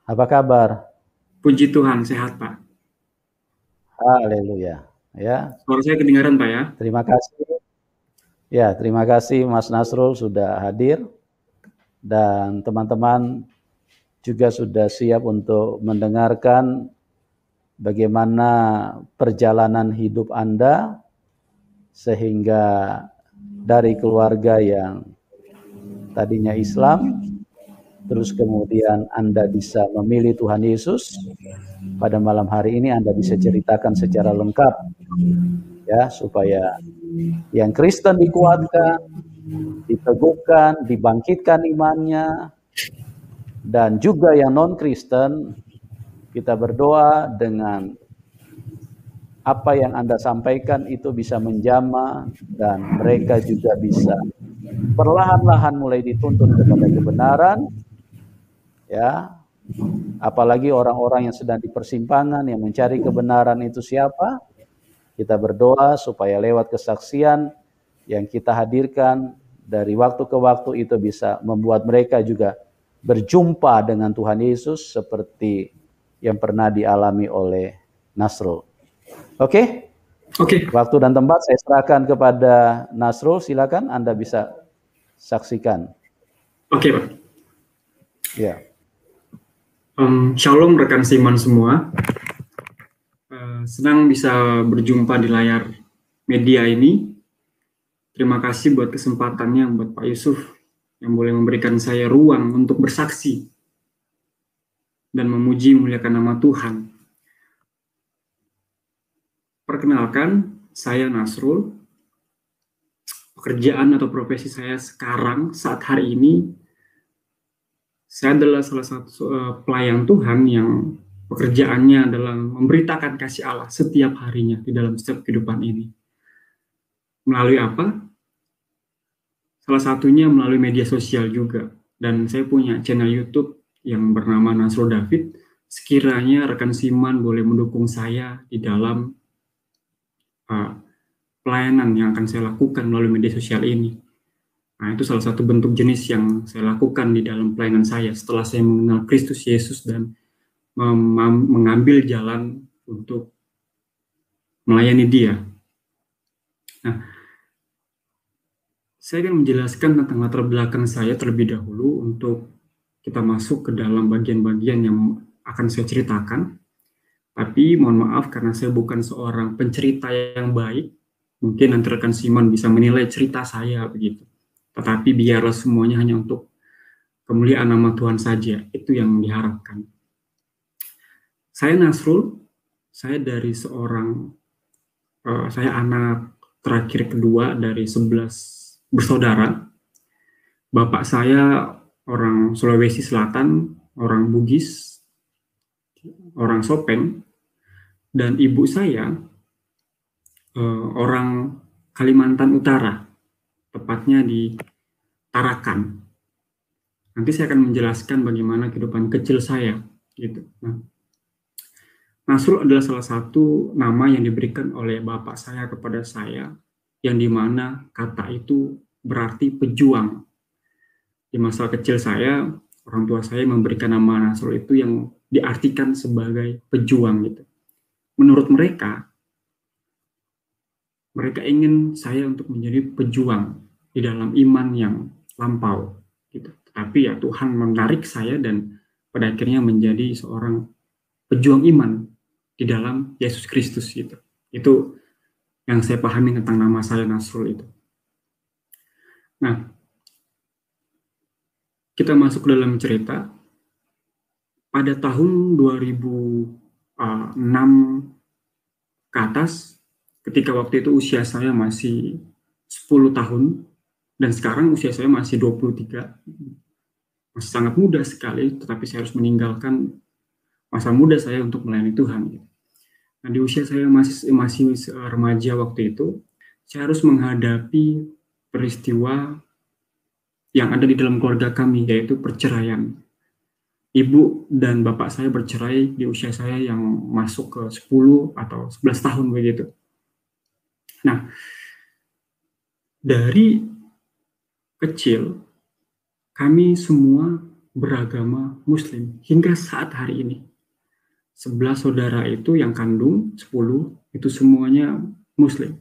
Apa kabar? Puji Tuhan, sehat Pak. Haleluya. Ya, Suara saya kedengaran Pak ya? terima kasih. Ya, terima kasih Mas Nasrul sudah hadir dan teman-teman juga sudah siap untuk mendengarkan bagaimana perjalanan hidup Anda sehingga dari keluarga yang tadinya Islam terus kemudian Anda bisa memilih Tuhan Yesus. Pada malam hari ini Anda bisa ceritakan secara lengkap ya supaya yang Kristen dikuatkan, diteguhkan, dibangkitkan imannya, dan juga yang non-Kristen kita berdoa dengan apa yang Anda sampaikan itu bisa menjamah dan mereka juga bisa perlahan-lahan mulai dituntun kepada kebenaran, ya. Apalagi orang-orang yang sedang di persimpangan yang mencari kebenaran itu siapa? Kita berdoa supaya lewat kesaksian yang kita hadirkan dari waktu ke waktu itu bisa membuat mereka juga berjumpa dengan Tuhan Yesus seperti yang pernah dialami oleh Nasrul. Oke? Oke. Waktu dan tempat saya serahkan kepada Nasrul, silakan Anda bisa saksikan. Oke Pak. Ya. Shalom rekan seiman semua. Senang bisa berjumpa di layar media ini. Terima kasih buat kesempatannya buat Pak Yusuf yang boleh memberikan saya ruang untuk bersaksi dan memuji muliakan nama Tuhan. Perkenalkan, saya Nasrul. Pekerjaan atau profesi saya sekarang saat hari ini, saya adalah salah satu pelayan Tuhan yang pekerjaannya adalah memberitakan kasih Allah setiap harinya di dalam setiap kehidupan ini. Melalui apa? Salah satunya melalui media sosial juga. Dan saya punya channel YouTube yang bernama Nasrul David. Sekiranya rekan Siman boleh mendukung saya di dalam pelayanan yang akan saya lakukan melalui media sosial ini. Nah, itu salah satu bentuk jenis yang saya lakukan di dalam pelayanan saya setelah saya mengenal Kristus Yesus dan mengambil jalan untuk melayani Dia. Nah, saya akan menjelaskan tentang latar belakang saya terlebih dahulu untuk kita masuk ke dalam bagian-bagian yang akan saya ceritakan. Tapi mohon maaf karena saya bukan seorang pencerita yang baik. Mungkin nanti rekan Simon bisa menilai cerita saya begitu. Tetapi biarlah semuanya hanya untuk kemuliaan nama Tuhan saja. Itu yang diharapkan. Saya Nasrul, saya dari saya anak terakhir kedua dari 11 bersaudara. Bapak saya orang Sulawesi Selatan, orang Bugis, orang Sopeng, dan ibu saya orang Kalimantan Utara, tepatnya di Tarakan. Nanti saya akan menjelaskan bagaimana kehidupan kecil saya, gitu. Nasrul adalah salah satu nama yang diberikan oleh bapak saya kepada saya, yang dimana kata itu berarti pejuang. Di masa kecil saya, orang tua saya memberikan nama Nasrul itu yang diartikan sebagai pejuang, gitu. Menurut mereka ingin saya untuk menjadi pejuang di dalam iman yang lampau, gitu. Tapi ya Tuhan menarik saya dan pada akhirnya menjadi seorang pejuang iman di dalam Yesus Kristus gitu. Itu yang saya pahami tentang nama saya Nasrul itu. Nah, kita masuk ke dalam cerita. Pada tahun 2006 ke atas, ketika waktu itu usia saya masih 10 tahun, dan sekarang usia saya masih 23, masih sangat muda sekali, tetapi saya harus meninggalkan masa muda saya untuk melayani Tuhan. Nah, di usia saya masih remaja waktu itu, saya harus menghadapi peristiwa yang ada di dalam keluarga kami, yaitu perceraian. Ibu dan bapak saya bercerai di usia saya yang masuk ke 10 atau 11 tahun begitu. Nah, dari kecil, kami semua beragama Muslim hingga saat hari ini. 11 saudara itu yang kandung, 10 itu semuanya Muslim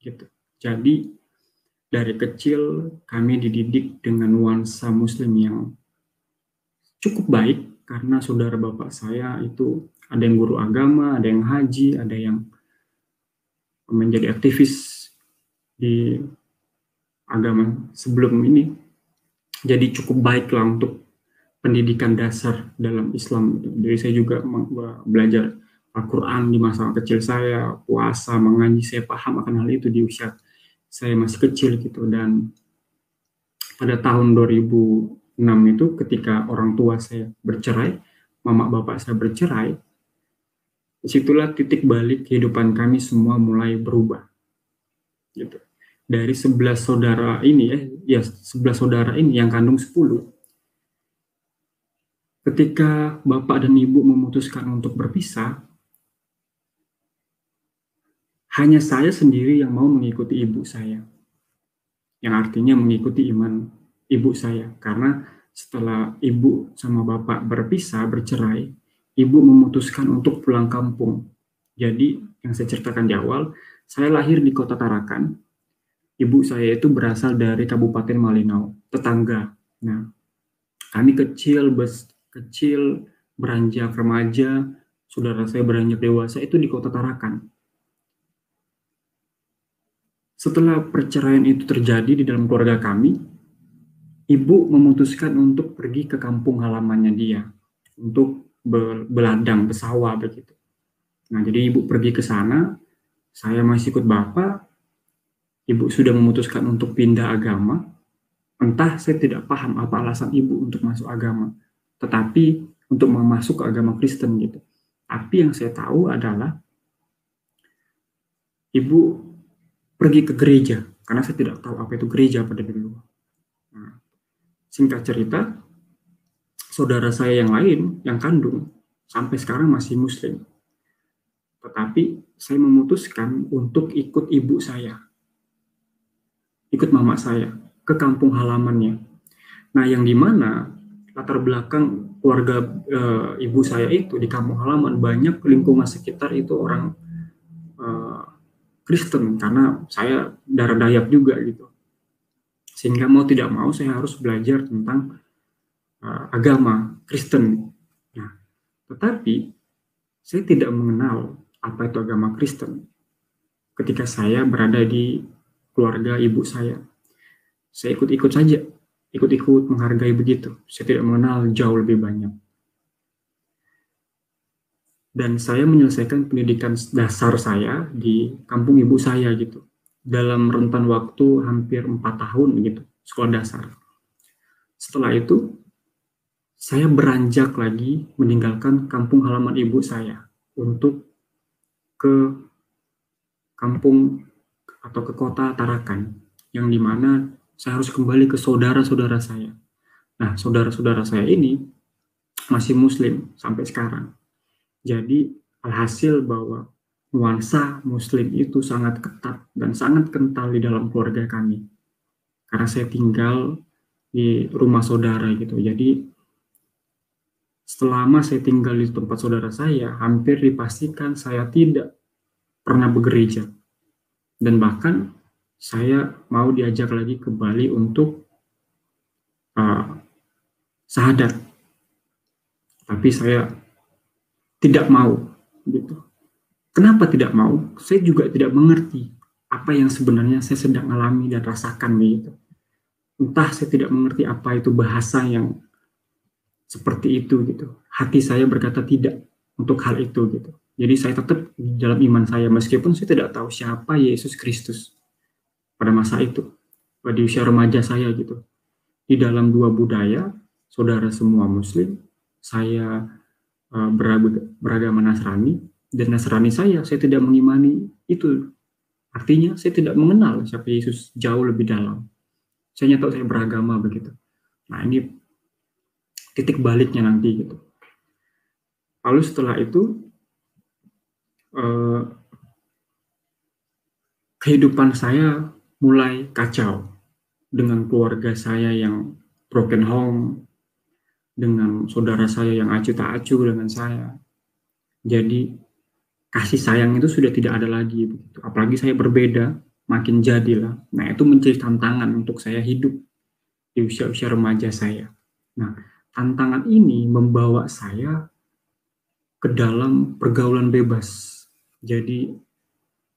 gitu. Jadi dari kecil kami dididik dengan nuansa Muslim yang cukup baik, karena saudara bapak saya itu ada yang guru agama, ada yang haji, ada yang menjadi aktivis di agama sebelum ini. Jadi cukup baiklah untuk pendidikan dasar dalam Islam. Jadi saya juga belajar Al-Quran di masa kecil saya, puasa, mengaji, saya paham akan hal itu di usia saya masih kecil gitu. Dan pada tahun 2006 itu ketika orang tua saya bercerai, mama bapak saya bercerai, disitulah titik balik kehidupan kami semua mulai berubah gitu. Dari 11 saudara ini 11 saudara ini yang kandung 10, ketika bapak dan ibu memutuskan untuk berpisah, hanya saya sendiri yang mau mengikuti ibu saya. Yang artinya mengikuti iman ibu saya. Karena setelah ibu sama bapak berpisah, bercerai, ibu memutuskan untuk pulang kampung. Jadi, yang saya ceritakan di awal, saya lahir di kota Tarakan. Ibu saya itu berasal dari Kabupaten Malinau, tetangga. Nah, kami kecil, beranjak remaja, saudara saya beranjak dewasa itu di kota Tarakan. Setelah perceraian itu terjadi di dalam keluarga kami, ibu memutuskan untuk pergi ke kampung halamannya dia, untuk beladang, bersawah begitu. Nah, jadi ibu pergi ke sana, saya masih ikut bapak, ibu sudah memutuskan untuk pindah agama. Entah saya tidak paham apa alasan ibu untuk masuk agama, tetapi untuk masuk ke agama Kristen gitu. Tapi yang saya tahu adalah ibu pergi ke gereja, karena saya tidak tahu apa itu gereja pada dulu. Nah, singkat cerita, saudara saya yang lain, yang kandung, sampai sekarang masih Muslim. Tetapi saya memutuskan untuk ikut ibu saya, ikut mama saya, ke kampung halamannya. Nah, yang dimana latar belakang keluarga ibu saya itu di kampung halaman, banyak lingkungan sekitar itu orang Kristen, karena saya darah Dayak juga gitu. Sehingga mau tidak mau saya harus belajar tentang agama Kristen. Nah, tetapi saya tidak mengenal apa itu agama Kristen ketika saya berada di keluarga ibu saya. Saya ikut-ikut saja, ikut-ikut menghargai begitu. Saya tidak mengenal jauh lebih banyak. Dan saya menyelesaikan pendidikan dasar saya di kampung ibu saya gitu. Dalam rentan waktu hampir 4 tahun gitu, sekolah dasar. Setelah itu, saya beranjak lagi meninggalkan kampung halaman ibu saya untuk ke kampung atau ke kota Tarakan, yang dimana saya harus kembali ke saudara-saudara saya. Nah, saudara-saudara saya ini masih Muslim sampai sekarang. Jadi, alhasil bahwa nuansa Muslim itu sangat ketat dan sangat kental di dalam keluarga kami. Karena saya tinggal di rumah saudara gitu. Jadi, selama saya tinggal di tempat saudara saya, hampir dipastikan saya tidak pernah bergereja. Dan bahkan saya mau diajak lagi ke Bali untuk syahadat. Tapi saya tidak mau gitu. Kenapa tidak mau? Saya juga tidak mengerti apa yang sebenarnya saya sedang alami dan rasakan gitu. Entah saya tidak mengerti apa itu bahasa yang seperti itu gitu. Hati saya berkata tidak untuk hal itu gitu. Jadi saya tetap dalam iman saya meskipun saya tidak tahu siapa Yesus Kristus pada masa itu, pada usia remaja saya gitu. Di dalam dua budaya, saudara semua Muslim, saya beragama Nasrani, dan Nasrani saya tidak mengimani itu. Artinya saya tidak mengenal siapa Yesus jauh lebih dalam. Saya hanya tahu saya beragama begitu. Nah, ini titik baliknya nanti gitu. Lalu setelah itu kehidupan saya mulai kacau dengan keluarga saya yang broken home, dengan saudara saya yang acuh tak acuh dengan saya. Jadi kasih sayang itu sudah tidak ada lagi begitu. Apalagi saya berbeda, makin jadilah. Nah, itu menjadi tantangan untuk saya hidup di usia-usia remaja saya. Nah, tantangan ini membawa saya ke dalam pergaulan bebas. Jadi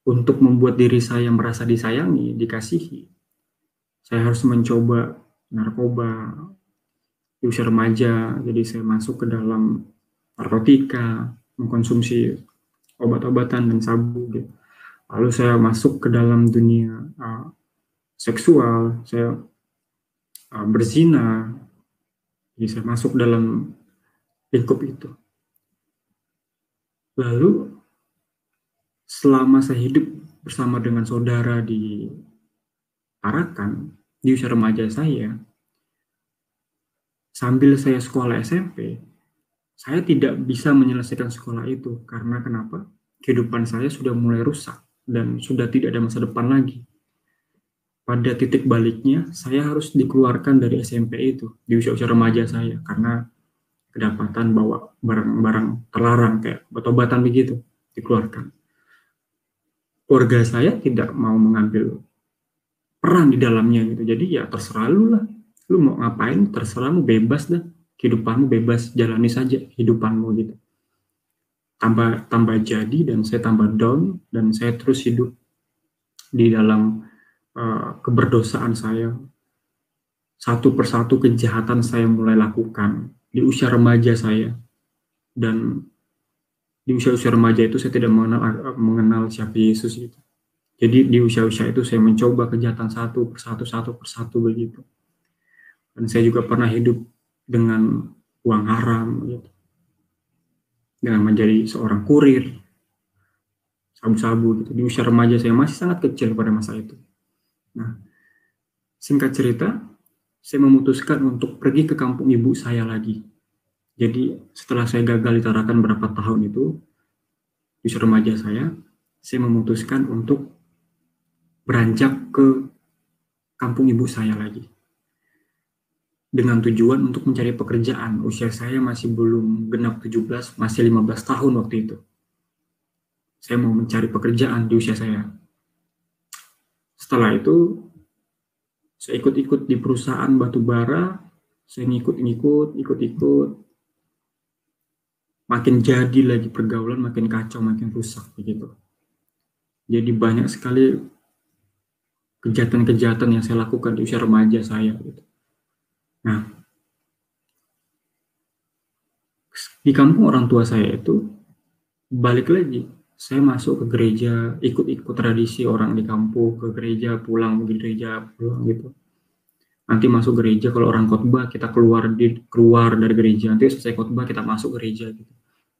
untuk membuat diri saya merasa disayangi, dikasihi, saya harus mencoba narkoba di usia remaja. Jadi saya masuk ke dalam narkotika, mengkonsumsi obat-obatan dan sabu gitu. Lalu saya masuk ke dalam dunia seksual, saya berzina, jadi saya masuk dalam lingkup itu. Lalu selama saya hidup bersama dengan saudara di Tarakan, di usia remaja saya, sambil saya sekolah SMP, saya tidak bisa menyelesaikan sekolah itu. Karena kenapa? Kehidupan saya sudah mulai rusak dan sudah tidak ada masa depan lagi. Pada titik baliknya, saya harus dikeluarkan dari SMP itu, di usia-usia remaja saya, karena kedapatan bawa barang-barang terlarang, kayak obat-obatan begitu, dikeluarkan. Keluarga saya tidak mau mengambil peran di dalamnya gitu. Jadi ya terserah lu lah. Lu mau ngapain, terserah lu, bebas dah. Kehidupanmu bebas, jalani saja hidupanmu gitu. Tambah jadi dan saya tambah down dan saya terus hidup di dalam keberdosaan saya. Satu persatu kejahatan saya mulai lakukan di usia remaja saya. Dan di usia-usia remaja itu saya tidak mengenal siapa Yesus gitu. Jadi di usia-usia itu saya mencoba kejahatan satu persatu begitu. Dan saya juga pernah hidup dengan uang haram gitu. Dengan menjadi seorang kurir sabu-sabu gitu. Di usia remaja saya masih sangat kecil pada masa itu. Nah, singkat cerita, saya memutuskan untuk pergi ke kampung ibu saya lagi. Jadi setelah saya gagal di Tarakan berapa tahun itu, di usia remaja saya memutuskan untuk beranjak ke kampung ibu saya lagi. Dengan tujuan untuk mencari pekerjaan. Usia saya masih belum genap 17, masih 15 tahun waktu itu. Saya mau mencari pekerjaan di usia saya. Setelah itu, saya ikut-ikut di perusahaan batu bara, saya ngikut-ngikut. Makin jadi lagi pergaulan, makin kacau, makin rusak begitu. Jadi banyak sekali kejahatan-kejahatan yang saya lakukan di usia remaja saya gitu. Nah, di kampung orang tua saya itu balik lagi, saya masuk ke gereja, ikut-ikut tradisi orang di kampung, ke gereja pulang gitu. Nanti masuk gereja, kalau orang khotbah kita keluar dari gereja, nanti selesai khotbah kita masuk gereja gitu.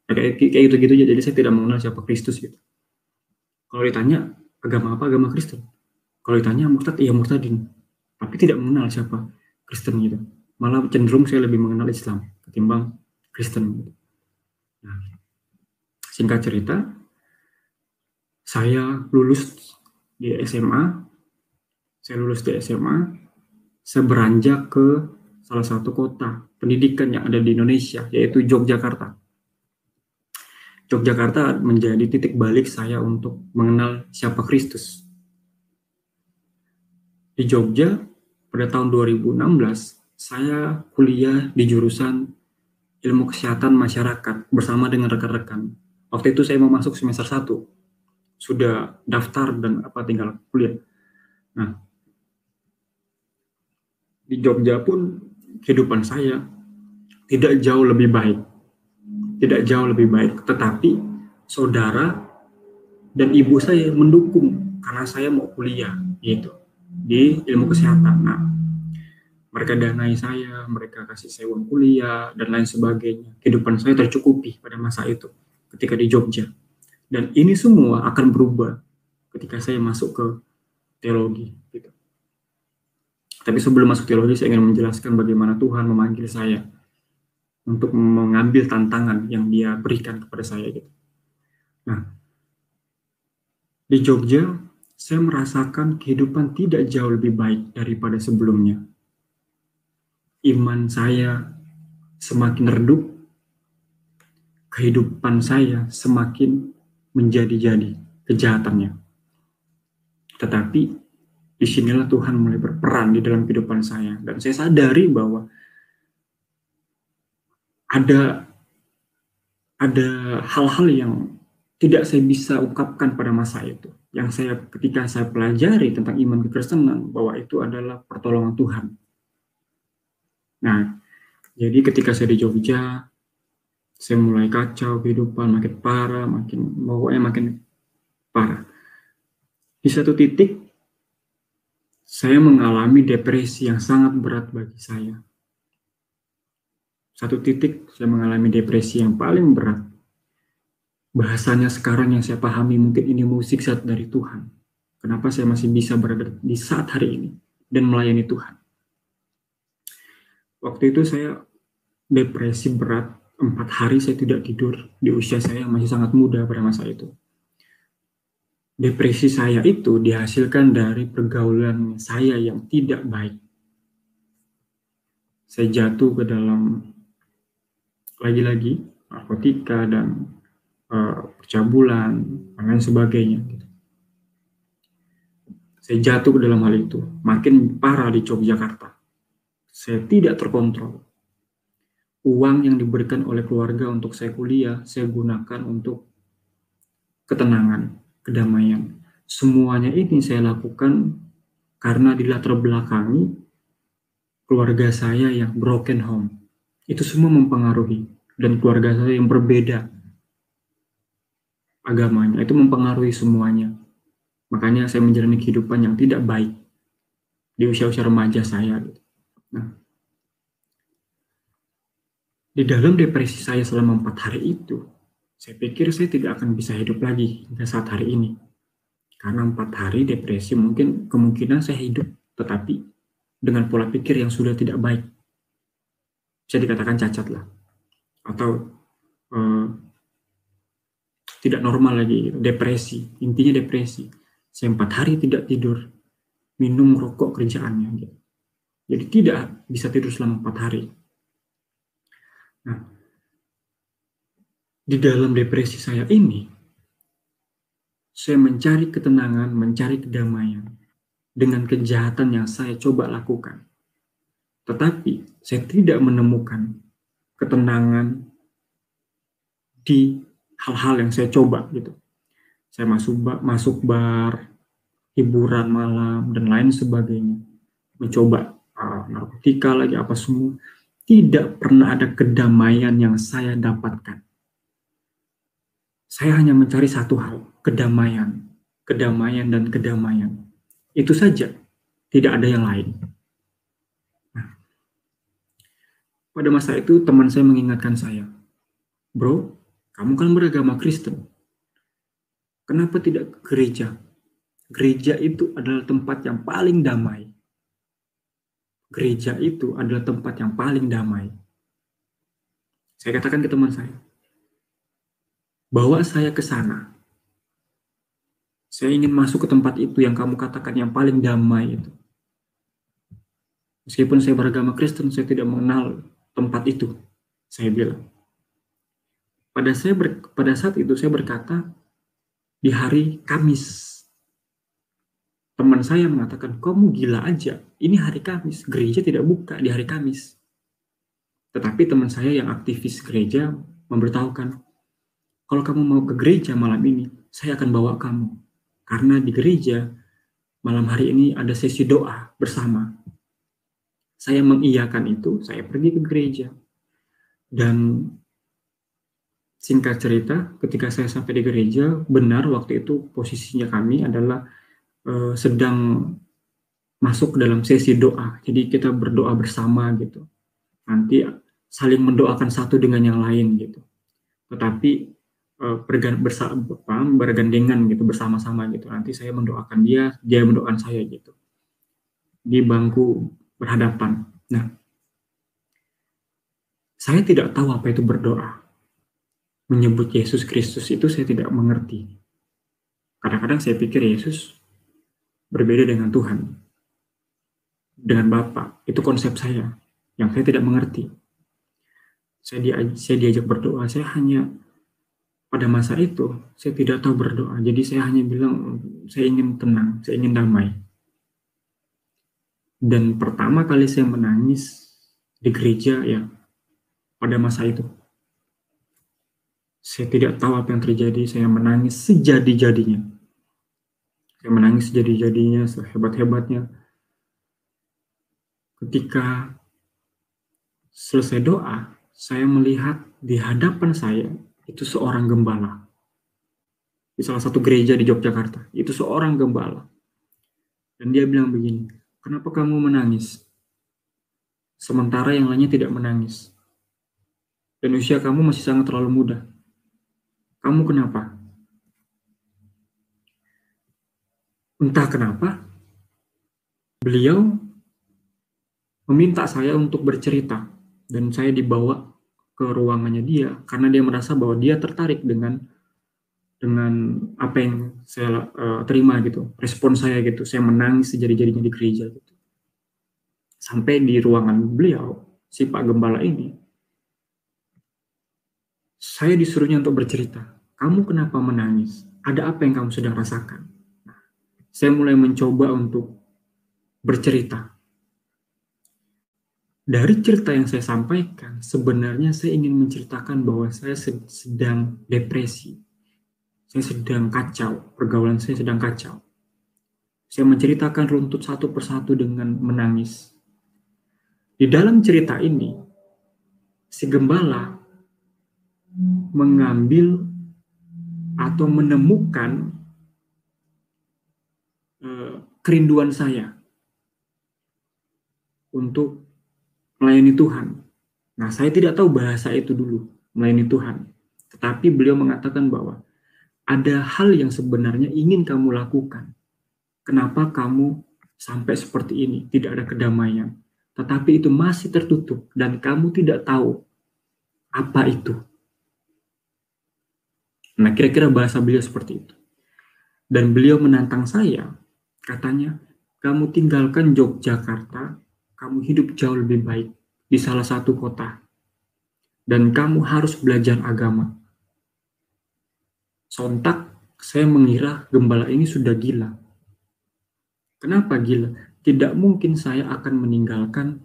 Nah, kayak gitu-gitu aja. Jadi saya tidak mengenal siapa Kristus gitu. Kalau ditanya agama apa, agama Kristen. Kalau ditanya murtad, iya murtadin. Tapi tidak mengenal siapa Kristen gitu. Malah cenderung saya lebih mengenal Islam ketimbang Kristen gitu. Nah, singkat cerita, saya lulus di SMA. Saya beranjak ke salah satu kota pendidikan yang ada di Indonesia, yaitu Yogyakarta. Yogyakarta menjadi titik balik saya untuk mengenal siapa Kristus. Di Jogja, pada tahun 2016, saya kuliah di jurusan Ilmu Kesehatan Masyarakat bersama dengan rekan-rekan. Waktu itu saya mau masuk semester 1. Sudah daftar dan tinggal kuliah. Nah, di Jogja pun kehidupan saya tidak jauh lebih baik. Tetapi saudara dan ibu saya mendukung karena saya mau kuliah gitu di ilmu kesehatan. Nah, mereka danai saya, mereka kasih saya uang kuliah dan lain sebagainya. Kehidupan saya tercukupi pada masa itu ketika di Jogja. Dan ini semua akan berubah ketika saya masuk ke teologi gitu. Tapi sebelum masuk teologi, saya ingin menjelaskan bagaimana Tuhan memanggil saya untuk mengambil tantangan yang Dia berikan kepada saya gitu. Nah, di Jogja saya merasakan kehidupan tidak jauh lebih baik daripada sebelumnya. Iman saya semakin redup, kehidupan saya semakin menjadi-jadi kejahatannya. Tetapi disinilah Tuhan mulai berperan di dalam kehidupan saya. Dan saya sadari bahwa ada hal-hal yang tidak saya bisa ungkapkan pada masa itu. Ketika saya pelajari tentang iman kekristenan, bahwa itu adalah pertolongan Tuhan. Nah, jadi ketika saya di Jogja, saya mulai kacau kehidupan, makin parah, makin parah. Di satu titik, saya mengalami depresi yang sangat berat bagi saya. Satu titik, saya mengalami depresi yang paling berat. Bahasanya sekarang yang saya pahami, mungkin ini musik dari Tuhan. Kenapa saya masih bisa berada di saat hari ini dan melayani Tuhan. Waktu itu saya depresi berat, 4 hari saya tidak tidur di usia saya yang masih sangat muda pada masa itu. Depresi saya itu dihasilkan dari pergaulan saya yang tidak baik. Saya jatuh ke dalam lagi-lagi narkotika dan percabulan dan lain sebagainya. Saya jatuh ke dalam hal itu, makin parah di Yogyakarta. Saya tidak terkontrol. Uang yang diberikan oleh keluarga untuk saya kuliah, saya gunakan untuk ketenangan, kedamaian. Semuanya ini saya lakukan karena dilatar belakangi keluarga saya yang broken home. Itu semua mempengaruhi. Dan keluarga saya yang berbeda agamanya, itu mempengaruhi semuanya. Makanya saya menjalani kehidupan yang tidak baik di usia-usia remaja saya. Nah, di dalam depresi saya selama 4 hari itu, saya pikir saya tidak akan bisa hidup lagi hingga saat hari ini. Karena 4 hari depresi mungkin kemungkinan saya hidup, tetapi dengan pola pikir yang sudah tidak baik. Bisa dikatakan cacat lah. Atau tidak normal lagi, depresi. Intinya depresi. Saya 4 hari tidak tidur, minum rokok kerjaannya. Gitu. Jadi tidak bisa tidur selama 4 hari. Nah, di dalam depresi saya ini, saya mencari ketenangan, mencari kedamaian dengan kejahatan yang saya coba lakukan. Tetapi saya tidak menemukan ketenangan di hal-hal yang saya coba gitu. Saya masuk bar, hiburan malam dan lain sebagainya, mencoba narkotika lagi apa semua. Tidak pernah ada kedamaian yang saya dapatkan. Saya hanya mencari satu hal, kedamaian dan kedamaian. Itu saja, tidak ada yang lain. Nah, pada masa itu teman saya mengingatkan saya, bro, kamu kan beragama Kristen, kenapa tidak ke gereja? Gereja itu adalah tempat yang paling damai. Gereja itu adalah tempat yang paling damai. Saya katakan ke teman saya, bawa saya ke sana. Saya ingin masuk ke tempat itu yang kamu katakan yang paling damai itu. Meskipun saya beragama Kristen, saya tidak mengenal tempat itu. Saya bilang. Pada saat itu saya berkata, di hari Kamis. Teman saya mengatakan, kamu gila aja, ini hari Kamis, gereja tidak buka di hari Kamis. Tetapi teman saya yang aktivis gereja memberitahukan, kalau kamu mau ke gereja malam ini, saya akan bawa kamu. Karena di gereja, malam hari ini ada sesi doa bersama. Saya mengiyakan itu, saya pergi ke gereja. Dan singkat cerita, ketika saya sampai di gereja, benar waktu itu posisinya kami adalah sedang masuk ke dalam sesi doa. Jadi kita berdoa bersama gitu. Nanti saling mendoakan satu dengan yang lain gitu. Tetapi bergandengan gitu, bersama-sama gitu. Nanti saya mendoakan dia mendoakan saya gitu. Di bangku berhadapan. Nah, saya tidak tahu apa itu berdoa. Menyebut Yesus Kristus itu saya tidak mengerti. Kadang-kadang saya pikir Yesus berbeda dengan Tuhan, dengan Bapa. Itu konsep saya, yang saya tidak mengerti. Saya diajak berdoa, saya hanya pada masa itu saya tidak tahu berdoa. Jadi saya hanya bilang saya ingin tenang, saya ingin damai. Dan pertama kali saya menangis di gereja ya pada masa itu. Saya tidak tahu apa yang terjadi, saya menangis sejadi-jadinya. Saya menangis sejadi-jadinya, sehebat-hebatnya. Ketika selesai doa, saya melihat di hadapan saya itu seorang gembala. Di salah satu gereja di Yogyakarta, itu seorang gembala. Dan dia bilang begini, kenapa kamu menangis? Sementara yang lainnya tidak menangis. Dan usia kamu masih sangat terlalu muda. Kamu kenapa? Entah kenapa, beliau meminta saya untuk bercerita. Dan saya dibawa ke ruangannya dia, karena dia merasa bahwa dia tertarik dengan apa yang saya terima gitu, respon saya gitu. Saya menangis sejadi-jadinya di gereja gitu. Sampai di ruangan beliau, si Pak Gembala ini, saya disuruhnya untuk bercerita. Kamu kenapa menangis? Ada apa yang kamu sedang rasakan? Nah, saya mulai mencoba untuk bercerita. Dari cerita yang saya sampaikan, sebenarnya saya ingin menceritakan bahwa saya sedang depresi. Saya sedang kacau, pergaulan saya sedang kacau. Saya menceritakan runtut satu persatu dengan menangis. Di dalam cerita ini, si gembala mengambil atau menemukan kerinduan saya untuk melayani Tuhan. Nah, saya tidak tahu bahasa itu dulu, melayani Tuhan. Tetapi beliau mengatakan bahwa ada hal yang sebenarnya ingin kamu lakukan. Kenapa kamu sampai seperti ini? Tidak ada kedamaian. Tetapi itu masih tertutup dan kamu tidak tahu apa itu. Nah, kira-kira bahasa beliau seperti itu. Dan beliau menantang saya, katanya, kamu tinggalkan Yogyakarta, kamu hidup jauh lebih baik di salah satu kota. Dan kamu harus belajar agama. Sontak, saya mengira gembala ini sudah gila. Kenapa gila? Tidak mungkin saya akan meninggalkan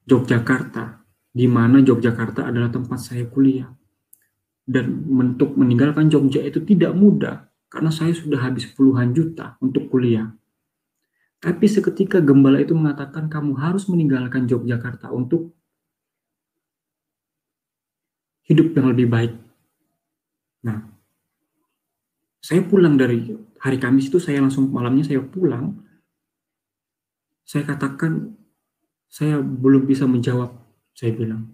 Yogyakarta, di mana Yogyakarta adalah tempat saya kuliah. Dan untuk meninggalkan Jogja itu tidak mudah, karena saya sudah habis puluhan juta untuk kuliah. Tapi seketika gembala itu mengatakan kamu harus meninggalkan Yogyakarta untuk hidup yang lebih baik. Nah, saya pulang dari hari Kamis itu, saya langsung malamnya saya pulang. Saya katakan, saya belum bisa menjawab, saya bilang.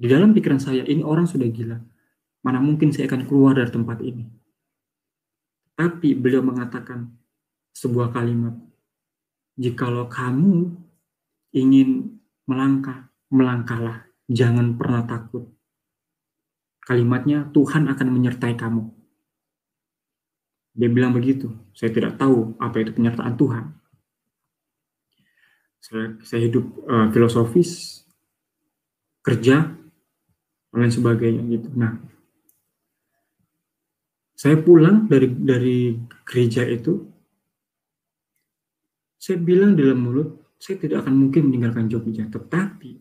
Di dalam pikiran saya, ini orang sudah gila. Mana mungkin saya akan keluar dari tempat ini. Tapi beliau mengatakan sebuah kalimat, jikalau kamu ingin melangkah, melangkahlah, jangan pernah takut. Kalimatnya, Tuhan akan menyertai kamu. Dia bilang begitu. Saya tidak tahu apa itu penyertaan Tuhan. Saya hidup filosofis, kerja, dan lain sebagainya gitu. Nah, saya pulang dari gereja itu, saya bilang dalam mulut, saya tidak akan mungkin meninggalkan Jogja. Tetapi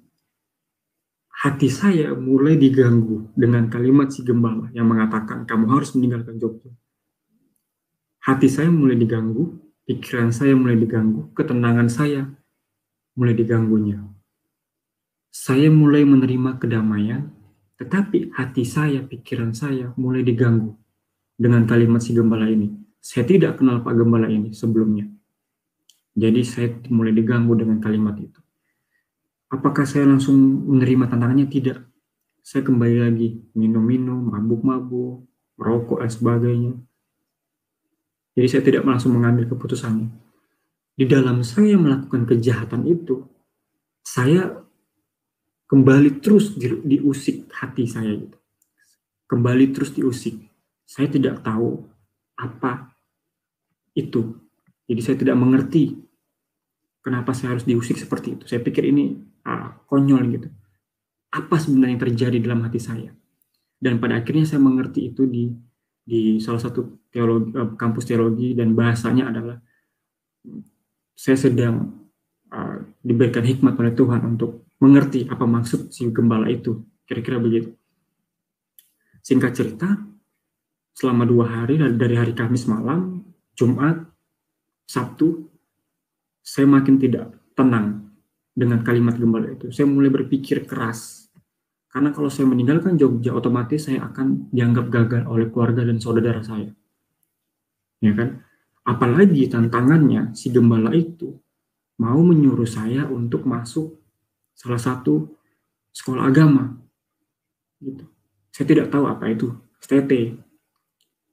hati saya mulai diganggu dengan kalimat si gembala yang mengatakan kamu harus meninggalkan Jogja. Hati saya mulai diganggu, pikiran saya mulai diganggu, ketenangan saya mulai diganggunya. Saya mulai menerima kedamaian, tetapi hati saya, pikiran saya mulai diganggu dengan kalimat si gembala ini. Saya tidak kenal Pak Gembala ini sebelumnya. Jadi saya mulai diganggu dengan kalimat itu. Apakah saya langsung menerima tantangannya? Tidak. Saya kembali lagi minum-minum, mabuk-mabuk, merokok, dan sebagainya. Jadi saya tidak langsung mengambil keputusannya. Di dalam saya melakukan kejahatan itu, saya kembali terus diusik hati saya gitu. Kembali terus diusik. Saya tidak tahu apa itu. Jadi saya tidak mengerti kenapa saya harus diusik seperti itu. Saya pikir ini konyol gitu. apa sebenarnya yang terjadi dalam hati saya. Dan pada akhirnya saya mengerti itu di salah satu kampus teologi, dan bahasanya adalah saya sedang diberikan hikmat oleh Tuhan untuk mengerti apa maksud si gembala itu. Kira-kira begitu. Singkat cerita, selama 2 hari, dari hari Kamis malam, Jumat, Sabtu, saya makin tidak tenang dengan kalimat gembala itu. Saya mulai berpikir keras. Karena kalau saya meninggalkan Jogja, otomatis saya akan dianggap gagal oleh keluarga dan saudara saya. Ya kan? Apalagi tantangannya, si gembala itu mau menyuruh saya untuk masuk salah satu sekolah agama. Gitu. Saya tidak tahu apa itu STT.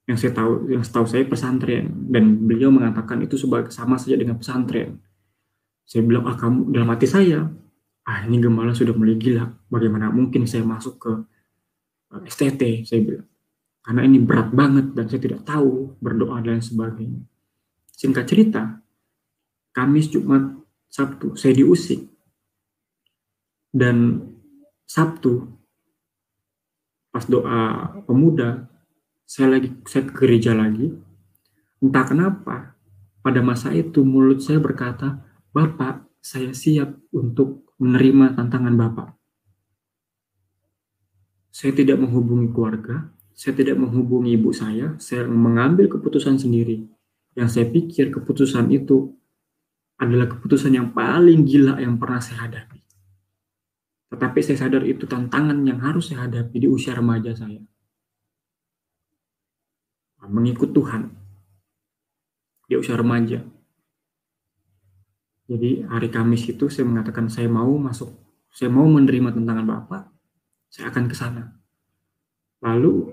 Yang setahu saya pesantren, dan beliau mengatakan itu sama saja dengan pesantren. Saya bilang, kamu, dalam hati saya, ini gembala sudah mulai gila. Bagaimana mungkin saya masuk ke STT, saya bilang. Karena ini berat banget dan saya tidak tahu berdoa dan sebagainya. Singkat cerita, Kamis, Jumat, Sabtu, saya diusik. Dan Sabtu, pas doa pemuda, saya ke gereja lagi. Entah kenapa, pada masa itu mulut saya berkata, Bapak, saya siap untuk menerima tantangan Bapak. Saya tidak menghubungi keluarga, saya tidak menghubungi ibu saya mengambil keputusan sendiri. Yang saya pikir keputusan itu adalah keputusan yang paling gila yang pernah saya hadapi. Tetapi saya sadar itu tantangan yang harus saya hadapi di usia remaja saya. Mengikut Tuhan di usia remaja. Jadi hari Kamis itu saya mengatakan saya mau menerima tantangan Bapak, saya akan ke sana. Lalu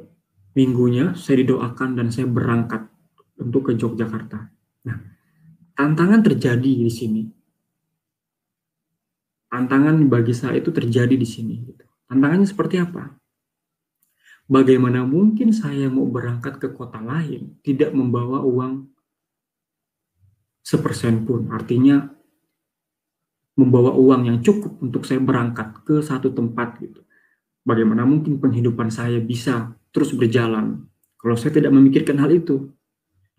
minggunya saya didoakan dan saya berangkat untuk ke Yogyakarta. Nah, tantangan terjadi di sini. Tantangan bagi saya itu terjadi di sini. Tantangannya seperti apa? Bagaimana mungkin saya mau berangkat ke kota lain tidak membawa uang sepersen pun, artinya membawa uang yang cukup untuk saya berangkat ke satu tempat gitu. Bagaimana mungkin penghidupan saya bisa terus berjalan kalau saya tidak memikirkan hal itu?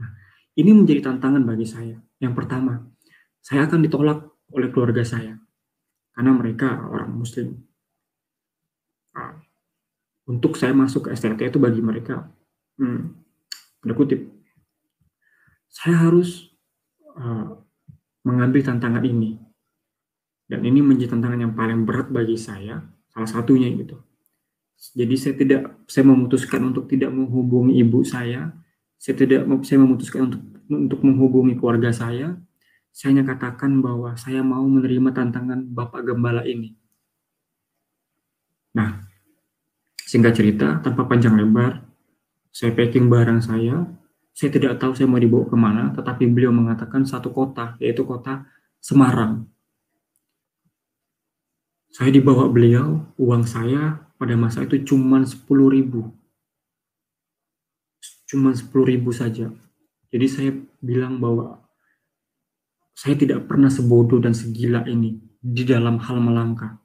Nah, ini menjadi tantangan bagi saya. Yang pertama, saya akan ditolak oleh keluarga saya karena mereka orang Muslim. Untuk saya masuk ke STT itu bagi mereka, tanda kutip, saya harus mengambil tantangan ini. Dan ini menjadi tantangan yang paling berat bagi saya, salah satunya gitu. Jadi saya memutuskan untuk tidak menghubungi ibu saya, saya memutuskan untuk menghubungi keluarga saya. Saya hanya katakan bahwa saya mau menerima tantangan Bapak Gembala ini. Nah, singkat cerita, tanpa panjang lebar, saya packing barang saya tidak tahu saya mau dibawa kemana, tetapi beliau mengatakan satu kota, yaitu kota Semarang. Saya dibawa beliau, uang saya pada masa itu cuma 10.000. Cuma 10.000 saja. Jadi saya bilang bahwa saya tidak pernah sebodoh dan segila ini di dalam hal melangkah.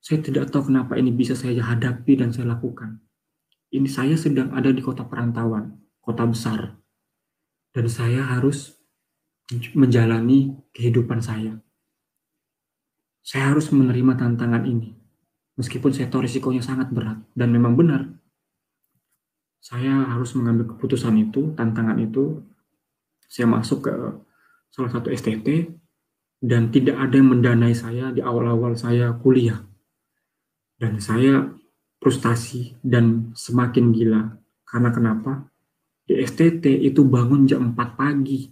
Saya tidak tahu kenapa ini bisa saya hadapi dan saya lakukan. Ini saya sedang ada di kota perantauan, kota besar. Dan saya harus menjalani kehidupan saya. Saya harus menerima tantangan ini. Meskipun saya tahu risikonya sangat berat. Dan memang benar. Saya harus mengambil keputusan itu, tantangan itu. Saya masuk ke salah satu STT. Dan tidak ada yang mendanai saya di awal-awal saya kuliah. Dan saya frustasi dan semakin gila. Karena kenapa? Di STT itu bangun jam 4 pagi.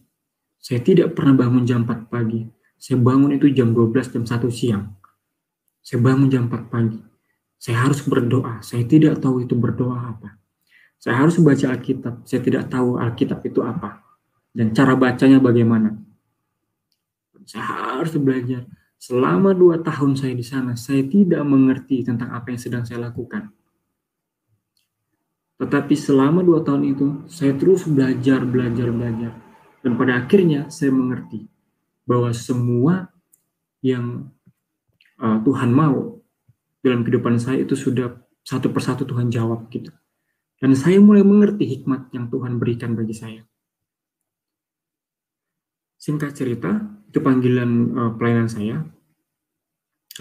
Saya tidak pernah bangun jam 4 pagi. Saya bangun itu jam 12, jam 1 siang. Saya bangun jam 4 pagi. Saya harus berdoa. Saya tidak tahu itu berdoa apa. Saya harus baca Alkitab. Saya tidak tahu Alkitab itu apa. Dan cara bacanya bagaimana. Saya harus belajar. Selama 2 tahun saya di sana, saya tidak mengerti tentang apa yang sedang saya lakukan. Tetapi selama 2 tahun itu, saya terus belajar. Dan pada akhirnya saya mengerti bahwa semua yang Tuhan mau dalam kehidupan saya itu sudah satu persatu Tuhan jawab gitu. Dan saya mulai mengerti hikmat yang Tuhan berikan bagi saya. Singkat cerita, itu panggilan pelayanan saya.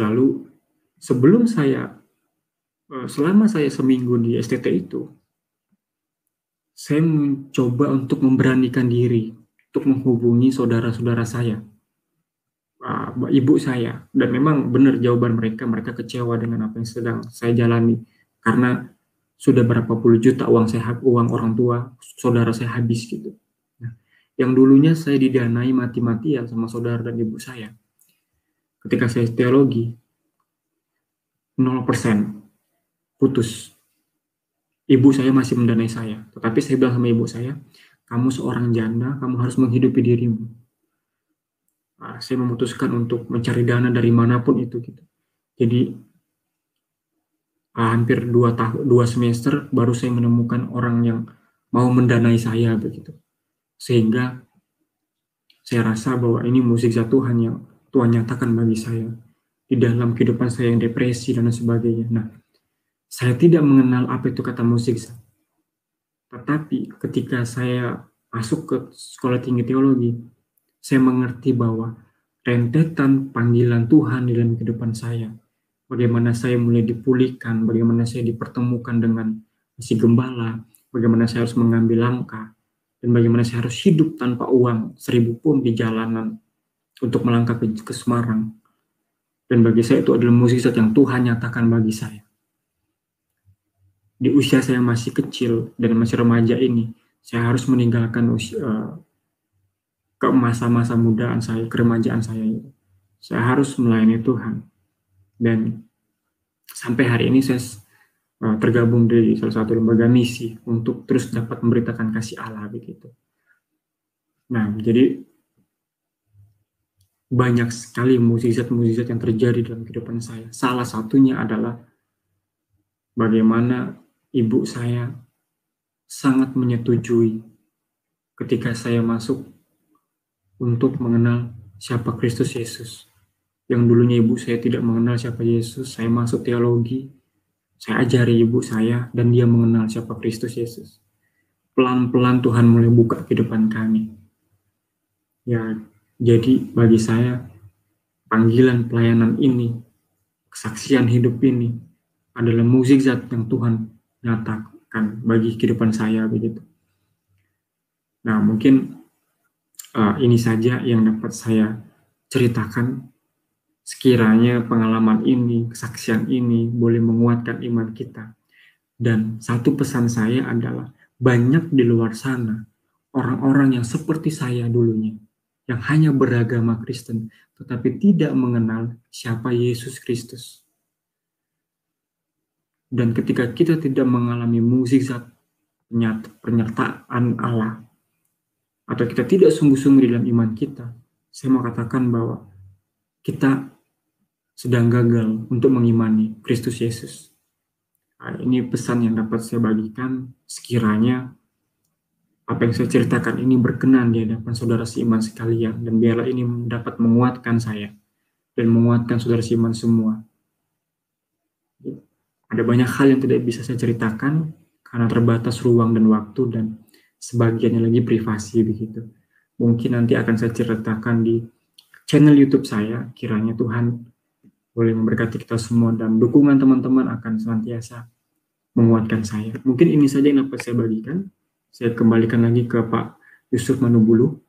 Lalu sebelum selama saya seminggu di STT itu, saya mencoba untuk memberanikan diri untuk menghubungi saudara-saudara saya, ibu saya, dan memang benar jawaban mereka kecewa dengan apa yang sedang saya jalani, karena sudah berapa puluh juta uang orang tua saudara saya habis gitu. Nah, yang dulunya saya didanai mati-matian sama saudara dan ibu saya, ketika saya teologi 0% putus. Ibu saya masih mendanai saya, tetapi saya bilang sama ibu saya, kamu seorang janda, kamu harus menghidupi dirimu. Saya memutuskan untuk mencari dana dari manapun itu gitu. Jadi hampir 2 semester baru saya menemukan orang yang mau mendanai saya begitu. Sehingga saya rasa bahwa ini mukjizat Tuhan yang Tuhan nyatakan bagi saya di dalam kehidupan saya yang depresi dan sebagainya. Nah, saya tidak mengenal apa itu kata mukjizat. Tetapi ketika saya masuk ke sekolah tinggi teologi, saya mengerti bahwa rentetan panggilan Tuhan di dalam kehidupan saya, bagaimana saya mulai dipulihkan, bagaimana saya dipertemukan dengan si gembala, bagaimana saya harus mengambil langkah, dan bagaimana saya harus hidup tanpa uang 1.000 pun di jalanan untuk melangkah ke Semarang. Dan bagi saya itu adalah mukjizat yang Tuhan nyatakan bagi saya. Di usia saya masih kecil dan masih remaja ini, saya harus meninggalkan ke masa-masa mudaan saya, keremajaan saya itu. Saya harus melayani Tuhan. Dan sampai hari ini saya tergabung di salah satu lembaga misi untuk terus dapat memberitakan kasih Allah begitu. Nah, jadi banyak sekali mukjizat-mukjizat yang terjadi dalam kehidupan saya. Salah satunya adalah bagaimana ibu saya sangat menyetujui ketika saya masuk untuk mengenal siapa Kristus Yesus. Yang dulunya ibu saya tidak mengenal siapa Yesus, saya masuk teologi, saya ajari ibu saya, dan dia mengenal siapa Kristus Yesus. Pelan-pelan Tuhan mulai buka kehidupan kami. Ya, jadi bagi saya, panggilan pelayanan ini, kesaksian hidup ini, adalah mukjizat yang Tuhan nyatakan bagi kehidupan saya begitu. Nah, mungkin ini saja yang dapat saya ceritakan. Sekiranya pengalaman ini, kesaksian ini boleh menguatkan iman kita. Dan satu pesan saya adalah banyak di luar sana orang-orang yang seperti saya dulunya, yang hanya beragama Kristen tetapi tidak mengenal siapa Yesus Kristus. Dan ketika kita tidak mengalami mukjizat penyertaan Allah, atau kita tidak sungguh-sungguh dalam iman kita, saya mau katakan bahwa kita sedang gagal untuk mengimani Kristus Yesus. Nah, ini pesan yang dapat saya bagikan. Sekiranya apa yang saya ceritakan ini berkenan di hadapan saudara seiman sekalian, dan biarlah ini dapat menguatkan saya dan menguatkan saudara seiman semua. Ada banyak hal yang tidak bisa saya ceritakan karena terbatas ruang dan waktu, dan sebagiannya lagi privasi begitu. Mungkin nanti akan saya ceritakan di channel YouTube saya. Kiranya Tuhan boleh memberkati kita semua, dan dukungan teman-teman akan senantiasa menguatkan saya. Mungkin ini saja yang dapat saya bagikan. Saya kembalikan lagi ke Pak Yusuf Manubulu.